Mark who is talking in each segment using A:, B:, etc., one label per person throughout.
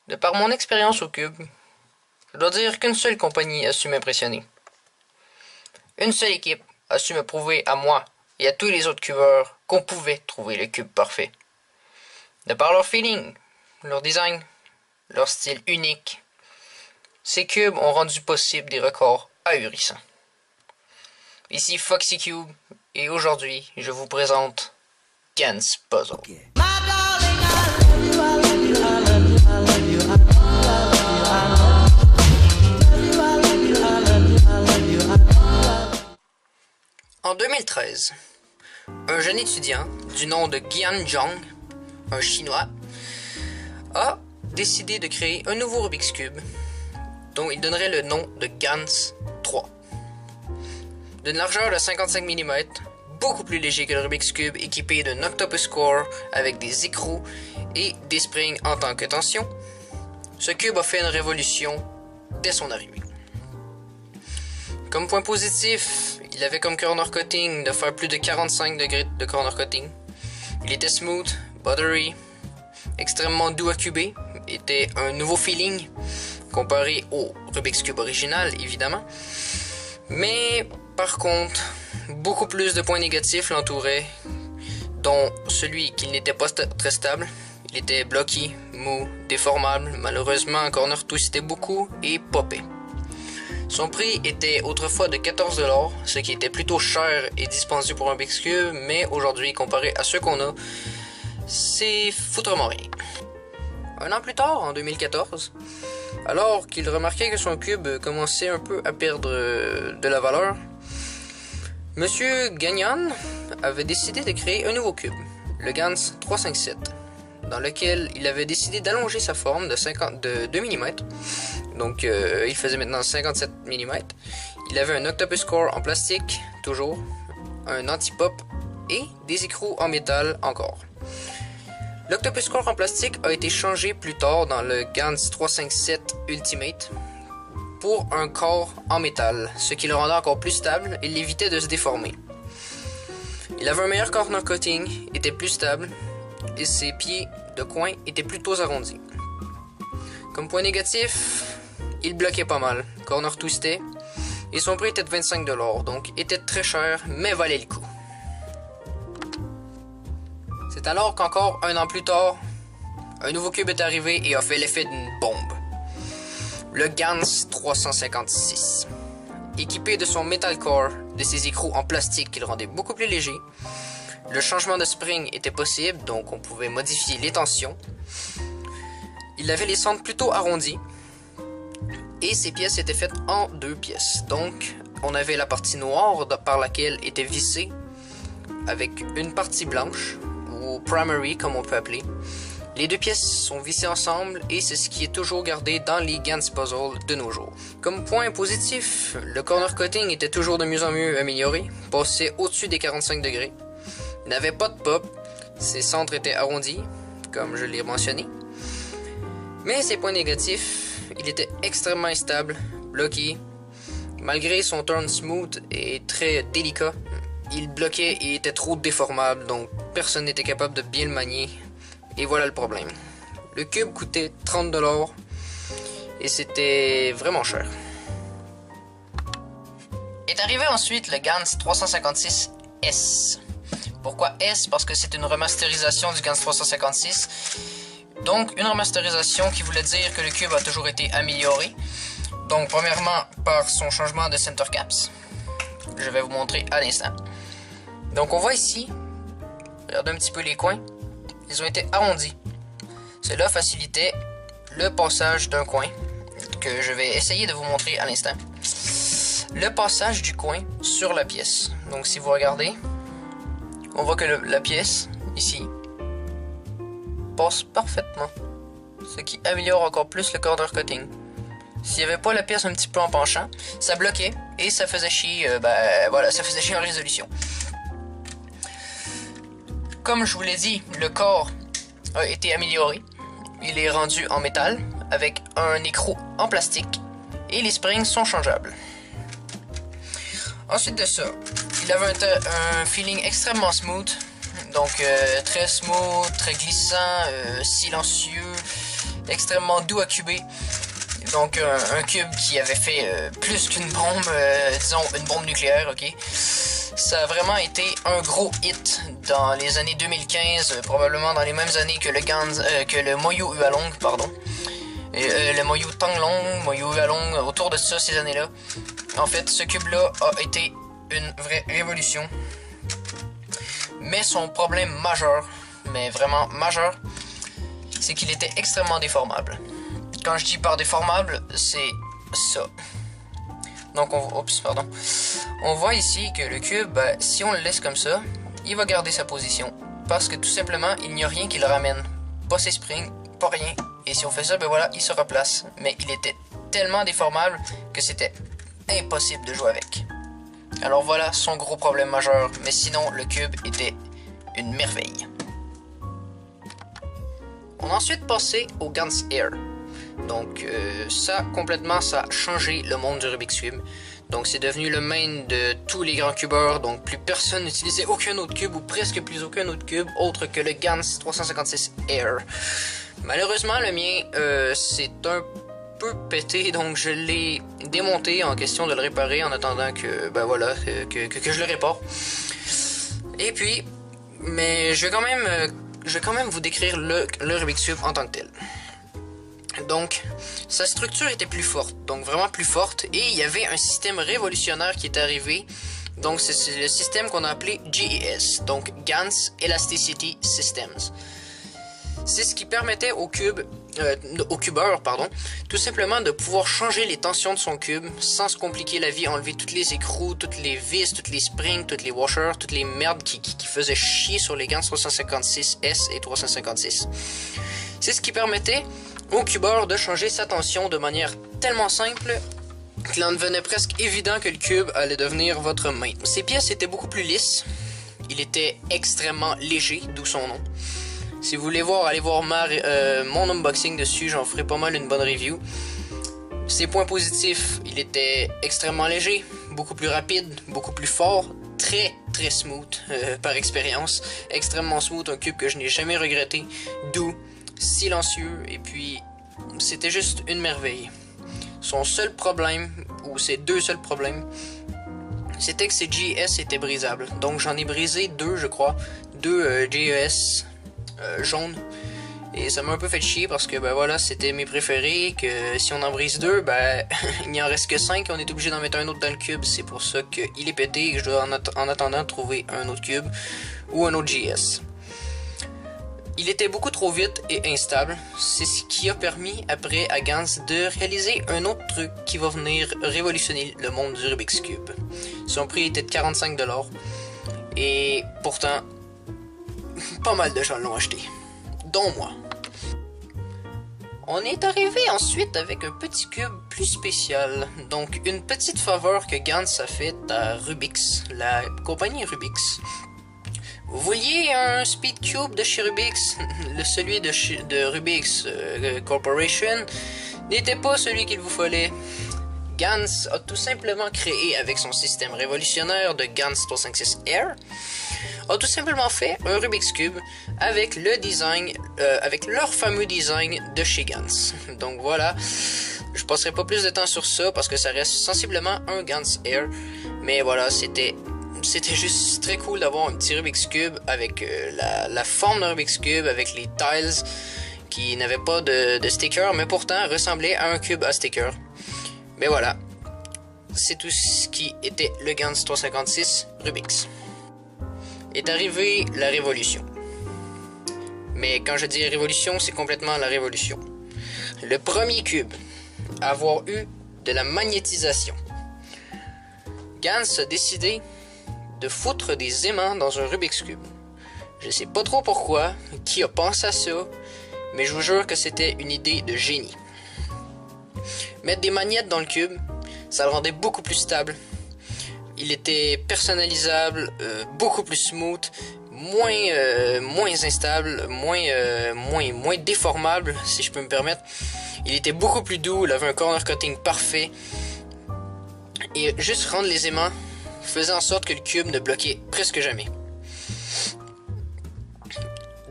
A: De par mon expérience au cube, je dois dire qu'une seule compagnie a su m'impressionner. Une seule équipe a su me prouver à moi et à tous les autres cubeurs qu'on pouvait trouver le cube parfait. De par leur feeling, leur design, leur style unique, ces cubes ont rendu possible des records ahurissants. Ici Foxy Cube et aujourd'hui je vous présente Gans Puzzle. En 2013, un jeune étudiant du nom de Gian Zhong, un chinois, a décidé de créer un nouveau Rubik's Cube dont il donnerait le nom de Gans 3. D'une largeur de 55 mm, beaucoup plus léger que le Rubik's Cube, équipé d'un octopus core avec des écrous et des springs en tant que tension, ce cube a fait une révolution dès son arrivée. Comme point positif, il avait comme corner cutting de faire plus de 45 degrés de corner cutting. Il était smooth, buttery, extrêmement doux à cuber, était un nouveau feeling comparé au Rubik's Cube original évidemment. Mais par contre, beaucoup plus de points négatifs l'entouraient, dont celui qu'il n'était pas très stable. Il était bloqué, mou, déformable, malheureusement en corner twistait beaucoup et popait. Son prix était autrefois de 14$, ce qui était plutôt cher et dispendieux pour un Rubik's Cube, mais aujourd'hui, comparé à ceux qu'on a, c'est foutrement rien. Un an plus tard, en 2014, alors qu'il remarquait que son cube commençait un peu à perdre de la valeur, Monsieur Gagnon avait décidé de créer un nouveau cube, le Gans 357, dans lequel il avait décidé d'allonger sa forme de 2 mm. Donc il faisait maintenant 57 mm. Il avait un octopus core en plastique, toujours, un anti-pop et des écrous en métal encore. L'octopus core en plastique a été changé plus tard dans le Gans 357 Ultimate pour un corps en métal, ce qui le rendait encore plus stable et l'évitait de se déformer. Il avait un meilleur corner cutting, était plus stable et ses pieds de coin étaient plutôt arrondis. Comme point négatif, il bloquait pas mal, corner twistait et son prix était de 25$, donc était très cher mais valait le coup. C'est alors qu'encore un an plus tard, un nouveau cube est arrivé et a fait l'effet d'une bombe. Le Gans 356. Équipé de son metal core, de ses écrous en plastique qui le rendaient beaucoup plus léger, le changement de spring était possible, donc on pouvait modifier les tensions. Il avait les centres plutôt arrondis et ses pièces étaient faites en 2 pièces. Donc on avait la partie noire par laquelle était vissée avec une partie blanche, ou primary comme on peut appeler. Les 2 pièces sont vissées ensemble et c'est ce qui est toujours gardé dans les Gans Puzzle de nos jours. Comme point positif, le corner cutting était toujours de mieux en mieux amélioré, passait au-dessus des 45 degrés. Il n'avait pas de pop, ses centres étaient arrondis, comme je l'ai mentionné. Mais ses points négatifs, il était extrêmement instable, bloqué. Malgré son turn smooth et très délicat, il bloquait et était trop déformable, donc personne n'était capable de bien le manier. Et voilà le problème. Le cube coûtait 30$ et c'était vraiment cher. Est arrivé ensuite le Gans 356S. Pourquoi S? Parce que c'est une remasterisation du Gans 356. Donc une remasterisation qui voulait dire que le cube a toujours été amélioré. Donc premièrement par son changement de center caps. Je vais vous montrer à l'instant. Donc on voit ici, regardez un petit peu les coins. Ils ont été arrondis. Cela facilitait le passage d'un coin que je vais essayer de vous montrer à l'instant. Le passage du coin sur la pièce. Donc si vous regardez, on voit que la pièce, ici, passe parfaitement. Ce qui améliore encore plus le corner cutting. S'il n'y avait pas la pièce un petit peu en penchant, ça bloquait et ça faisait chier, ça faisait chier en résolution. Comme je vous l'ai dit, le corps a été amélioré. Il est rendu en métal avec un écrou en plastique et les springs sont changeables. Ensuite de ça, il avait un feeling extrêmement smooth. Donc très smooth, très glissant, silencieux, extrêmement doux à cuber. Donc un cube qui avait fait plus qu'une bombe, disons une bombe nucléaire, ok. Ça a vraiment été un gros hit dans les années 2015, probablement dans les mêmes années que le Moyu Hualong, pardon. Le Moyu Tanglong, Moyu Hualong, autour de ça ces années-là. En fait, ce cube-là a été une vraie révolution. Mais son problème majeur, mais vraiment majeur, c'est qu'il était extrêmement déformable. Quand je dis par déformable, c'est ça. Donc on voit ici que le cube, ben, si on le laisse comme ça, il va garder sa position. Parce que tout simplement, il n'y a rien qui le ramène. Pas ses springs, pas rien. Et si on fait ça, ben voilà, il se replace. Mais il était tellement déformable que c'était impossible de jouer avec. Alors voilà son gros problème majeur. Mais sinon, le cube était une merveille. On a ensuite passé au Gans Air. Donc ça a changé le monde du Rubik's Cube. Donc c'est devenu le main de tous les grands cubeurs. Donc plus personne n'utilisait aucun autre cube ou presque plus aucun autre cube autre que le Gans 356 Air. Malheureusement le mien c'est un peu pété, donc je l'ai démonté en question de le réparer en attendant que ben voilà que je le répare. Et puis mais je vais quand même vous décrire le Rubik's Cube en tant que tel. Donc, sa structure était plus forte, donc vraiment plus forte, et il y avait un système révolutionnaire qui est arrivé. Donc, c'est le système qu'on a appelé GES, donc Gans Elasticity Systems. C'est ce qui permettait au cubeur, tout simplement de pouvoir changer les tensions de son cube sans se compliquer la vie, enlever toutes les écrous, toutes les vis, toutes les springs, toutes les washers, toutes les merdes qui faisaient chier sur les Gans 356S et 356. C'est ce qui permettait au cubeur de changer sa tension de manière tellement simple qu'il en devenait presque évident que le cube allait devenir votre main. Ses pièces étaient beaucoup plus lisses, il était extrêmement léger, d'où son nom. Si vous voulez voir, allez voir mon unboxing dessus, j'en ferai pas mal une bonne review. Ses points positifs, il était extrêmement léger, beaucoup plus rapide, beaucoup plus fort, très très smooth par expérience, extrêmement smooth, un cube que je n'ai jamais regretté, doux, silencieux, et puis c'était juste une merveille. Son seul problème, ou ses deux seuls problèmes, c'était que ses GES étaient brisables. Donc j'en ai brisé deux, je crois, deux GES jaunes, et ça m'a un peu fait chier parce que ben voilà, c'était mes préférés, que si on en brise deux, ben il n'y en reste que 5 et on est obligé d'en mettre un autre dans le cube. C'est pour ça qu'il est pété et que je dois en attendant trouver un autre cube ou un autre GS. Il était beaucoup trop vite et instable, c'est ce qui a permis après à Gans de réaliser un autre truc qui va venir révolutionner le monde du Rubik's Cube. Son prix était de 45$, et pourtant, pas mal de gens l'ont acheté, dont moi. On est arrivé ensuite avec un petit cube plus spécial, donc une petite faveur que Gans a faite à Rubik's, la compagnie Rubik's. Vous vouliez un Speed Cube de chez Rubik's? Celui de Rubik's Corporation n'était pas celui qu'il vous fallait. Gans a tout simplement créé, avec son système révolutionnaire de Gans 356 Air, a tout simplement fait un Rubik's Cube avec le design, avec leur fameux design de chez Gans. Donc voilà, je passerai pas plus de temps sur ça parce que ça reste sensiblement un Gans Air, mais voilà, c'était juste très cool d'avoir un petit Rubik's Cube avec la forme d'un Rubik's Cube, avec les tiles qui n'avaient pas de sticker, mais pourtant ressemblaient à un cube à sticker. Mais voilà, c'est tout ce qui était le Gans 356 Rubik's. Est arrivée la révolution. Mais quand je dis révolution, c'est complètement la révolution. Le premier cube à avoir eu de la magnétisation. Gans a décidé de foutre des aimants dans un Rubik's Cube. Je sais pas trop pourquoi, qui a pensé à ça, mais je vous jure que c'était une idée de génie. Mettre des magnettes dans le cube, ça le rendait beaucoup plus stable. Il était personnalisable, beaucoup plus smooth, moins instable, moins déformable, si je peux me permettre. Il était beaucoup plus doux, il avait un corner cutting parfait. Et juste rendre les aimants faisait en sorte que le cube ne bloquait presque jamais.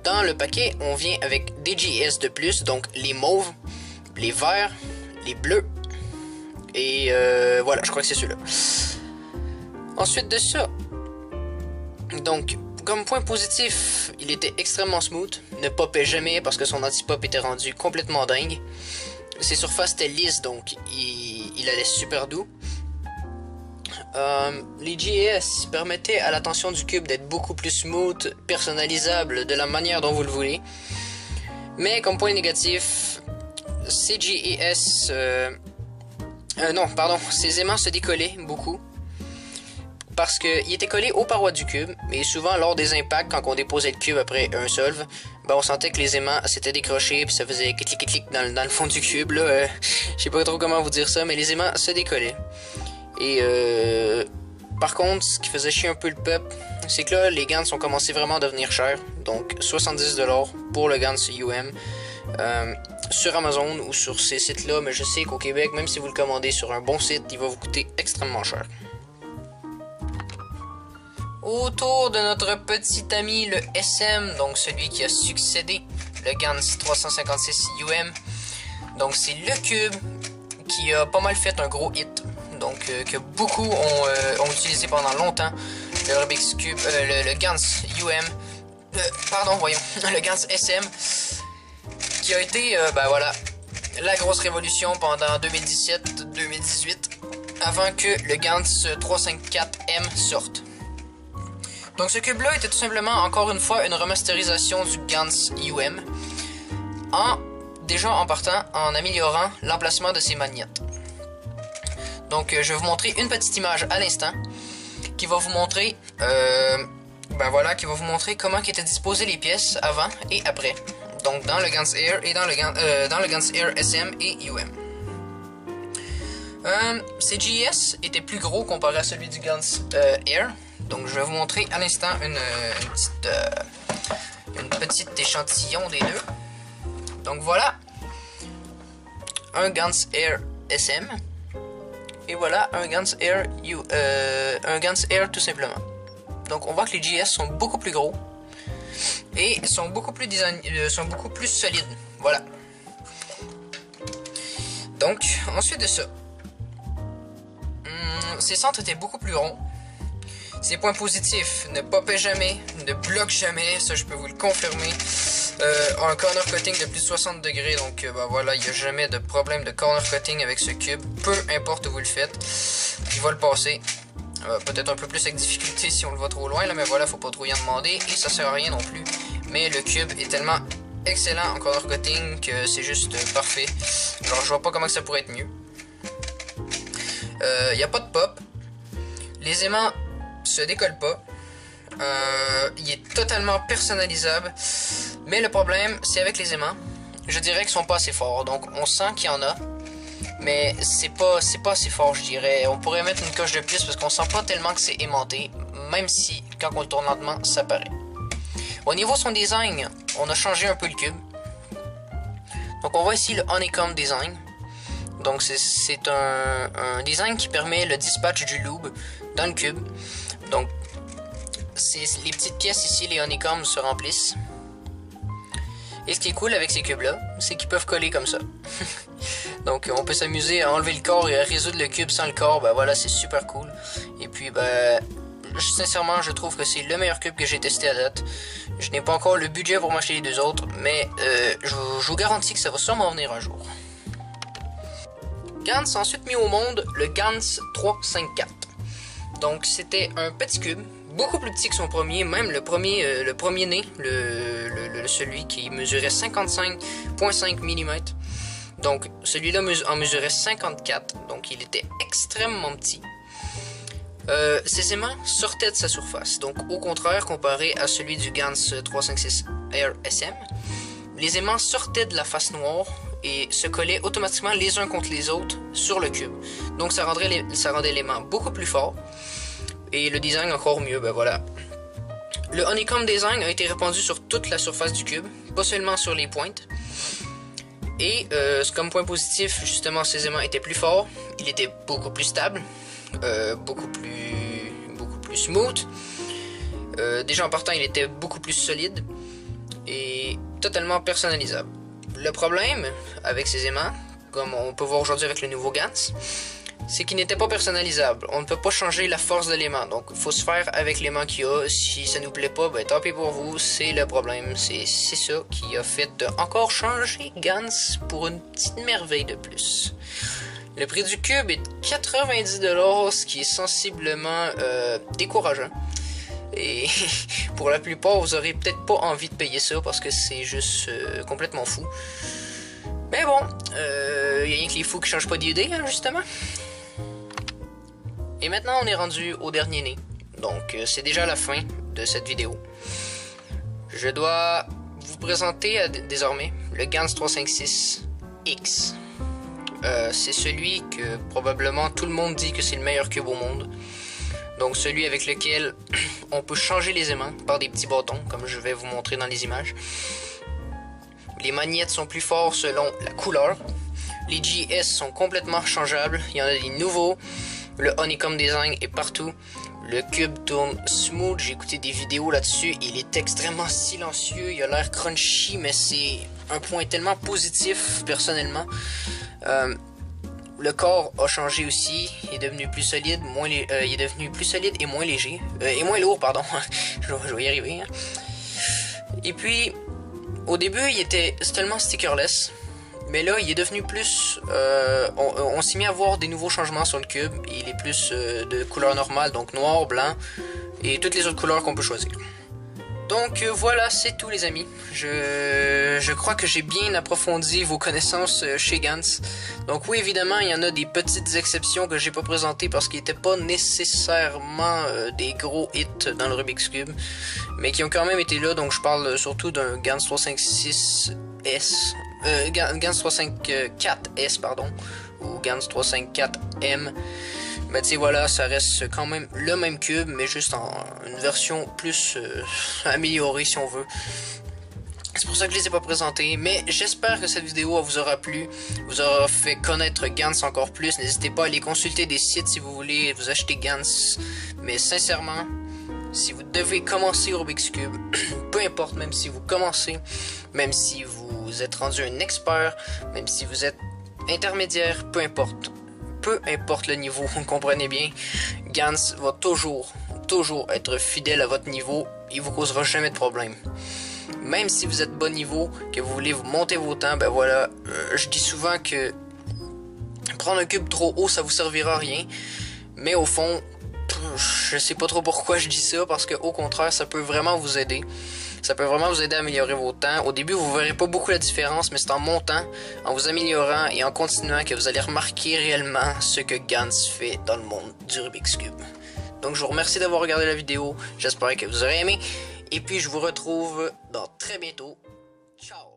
A: dans le paquet, on vient avec des GS de plus, donc les mauves, les verts, les bleus, et voilà, je crois que c'est ceux-là. Ensuite de ça, donc, comme point positif, il était extrêmement smooth, ne popait jamais parce que son anti-pop était rendu complètement dingue. Ses surfaces étaient lisses, donc il allait super doux. Les GS permettaient à la tension du cube d'être beaucoup plus smooth, personnalisable de la manière dont vous le voulez. Mais comme point négatif, ces GS... ces aimants se décollaient beaucoup. Parce qu'il était collé aux parois du cube, et souvent lors des impacts, quand on déposait le cube après un solve, ben on sentait que les aimants s'étaient décrochés, puis ça faisait clic dans le fond du cube, là. Je sais pas trop comment vous dire ça, mais les aimants se décollaient. Et par contre, ce qui faisait chier un peu le peuple, c'est que là, les Gans ont commencé vraiment à devenir chers. Donc 70$ pour le Gans UM. Sur Amazon ou sur ces sites-là, mais je sais qu'au Québec, même si vous le commandez sur un bon site, il va vous coûter extrêmement cher. Autour de notre petit ami le SM, donc celui qui a succédé, le Gans 356 UM. Donc c'est le cube qui a pas mal fait un gros hit, donc que beaucoup ont utilisé pendant longtemps. Le Rubik's Cube, le Gans UM, le Gans SM, qui a été, voilà, la grosse révolution pendant 2017-2018, avant que le Gans 354M sorte. Donc ce cube-là était tout simplement, encore une fois, une remasterisation du Gans UM, déjà en partant, en améliorant l'emplacement de ses magnettes. Donc je vais vous montrer une petite image à l'instant, qui va vous montrer, qui va vous montrer comment étaient disposées les pièces avant et après. Donc dans le Gans Air et dans le Gans Air SM et UM. Ces GS étaient plus gros comparé à celui du Gans Air. Donc je vais vous montrer à l'instant une petite échantillon des deux. Donc voilà un Gans Air SM et voilà un Gans Air tout simplement. Donc on voit que les GS sont beaucoup plus gros et sont beaucoup plus solides. Voilà. Donc ensuite de ça, ces centres étaient beaucoup plus ronds. Ces points positifs ne popaient jamais, ne bloquent jamais, ça je peux vous le confirmer. Un corner cutting de plus de 60°, donc voilà, il n'y a jamais de problème de corner cutting avec ce cube, peu importe où vous le faites, il va le passer. Peut-être un peu plus avec difficulté si on le voit trop loin, là, mais voilà, faut pas trop y en demander, et ça sert à rien non plus. Mais le cube est tellement excellent en corner cutting que c'est juste parfait. Alors je vois pas comment ça pourrait être mieux. Il n'y a pas de pop. Les aimants se décolle pas. Il est totalement personnalisable. Mais le problème, c'est avec les aimants. Je dirais qu'ils sont pas assez forts. Donc on sent qu'il y en a. Mais c'est pas assez fort, je dirais. On pourrait mettre une coche de plus parce qu'on sent pas tellement que c'est aimanté. Même si, quand on le tourne lentement, ça paraît. Au niveau de son design, on a changé un peu le cube. Donc on voit ici le Honeycomb Design. Donc c'est un design qui permet le dispatch du lube dans le cube. Donc les petites pièces ici, les honeycombs, se remplissent. Et ce qui est cool avec ces cubes là, c'est qu'ils peuvent coller comme ça. Donc on peut s'amuser à enlever le corps et à résoudre le cube sans le corps. Voilà, c'est super cool. Et puis sincèrement, je trouve que c'est le meilleur cube que j'ai testé à date. Je n'ai pas encore le budget pour m'acheter les deux autres, mais je vous garantis que ça va sûrement venir un jour. Gans a ensuite mis au monde le Gans 354. Donc c'était un petit cube, beaucoup plus petit que son premier, même le premier né, celui qui mesurait 55,5 mm. Donc celui-là en mesurait 54, donc il était extrêmement petit. Ses aimants sortaient de sa surface, donc au contraire comparé à celui du Gans 356 Air SM, les aimants sortaient de la face noire et se collaient automatiquement les uns contre les autres sur le cube. Donc ça rendait l'aimant beaucoup plus fort et le design encore mieux. Voilà. Le Honeycomb Design a été répandu sur toute la surface du cube, pas seulement sur les pointes. Et comme point positif, justement, ces aimants étaient plus forts, il était beaucoup plus stable, beaucoup plus smooth. Déjà en partant, il était beaucoup plus solide. est totalement personnalisable. Le problème avec ces aimants, comme on peut voir aujourd'hui avec le nouveau Gans, c'est qu'il n'était pas personnalisable. On ne peut pas changer la force de l'aimant, donc il faut se faire avec l'aimant qu'il y a. Si ça nous plaît pas, ben tant pis pour vous, c'est le problème. C'est ça qui a fait encore changer Gans pour une petite merveille de plus. Le prix du cube est 90$, ce qui est sensiblement décourageant. Et pour la plupart, vous aurez peut-être pas envie de payer ça parce que c'est juste complètement fou. Mais bon, y a rien que les fous qui changent pas d'idée, hein, justement. Et maintenant, on est rendu au dernier né. Donc, c'est déjà la fin de cette vidéo. Je dois vous présenter désormais le Gans 356X. C'est celui que probablement tout le monde dit que c'est le meilleur cube au monde. Donc celui avec lequel on peut changer les aimants par des petits bâtons, comme je vais vous montrer dans les images. Les magnettes sont plus forts selon la couleur. Les GS sont complètement changeables. Il y en a des nouveaux. Le Honeycomb Design est partout. Le cube tourne smooth. J'ai écouté des vidéos là-dessus. Il est extrêmement silencieux. Il a l'air crunchy, mais c'est un point tellement positif personnellement. Le corps a changé aussi, il est devenu plus solide, il est devenu plus solide et moins léger, et moins lourd, pardon. je vais y arriver. Hein. Et puis, au début, il était seulement stickerless, mais là, il est devenu plus. On s'est mis à voir des nouveaux changements sur le cube. Il est plus de couleur normale, donc noir, blanc, et toutes les autres couleurs qu'on peut choisir. Donc voilà, c'est tout les amis. Je crois que j'ai bien approfondi vos connaissances chez Gans. Donc oui, évidemment, il y en a des petites exceptions que j'ai pas présentées parce qu'ils n'étaient pas nécessairement des gros hits dans le Rubik's Cube, mais qui ont quand même été là. Donc je parle surtout d'un Gans 356S, Gans 354S, pardon, ou Gans 354M. Mais tu sais, voilà, ça reste quand même le même cube, mais juste en une version plus améliorée, si on veut. C'est pour ça que je les ai pas présentés, mais j'espère que cette vidéo vous aura plu, vous aura fait connaître Gans encore plus. N'hésitez pas à aller consulter des sites si vous voulez vous acheter Gans. Mais sincèrement, si vous devez commencer au Rubik's Cube, peu importe, même si vous commencez, même si vous êtes rendu un expert, même si vous êtes intermédiaire, peu importe le niveau, vous comprenez bien, Gans va toujours être fidèle à votre niveau, il vous causera jamais de problème. Même si vous êtes bon niveau, que vous voulez vous monter vos temps, ben voilà, je dis souvent que prendre un cube trop haut, ça vous servira à rien, mais au fond, je sais pas trop pourquoi je dis ça, parce que au contraire, ça peut vraiment vous aider. Ça peut vraiment vous aider à améliorer vos temps. Au début, vous verrez pas beaucoup la différence, mais c'est en montant, en vous améliorant et en continuant que vous allez remarquer réellement ce que Gans fait dans le monde du Rubik's Cube. Donc, je vous remercie d'avoir regardé la vidéo. J'espère que vous aurez aimé. Et puis, je vous retrouve dans très bientôt. Ciao!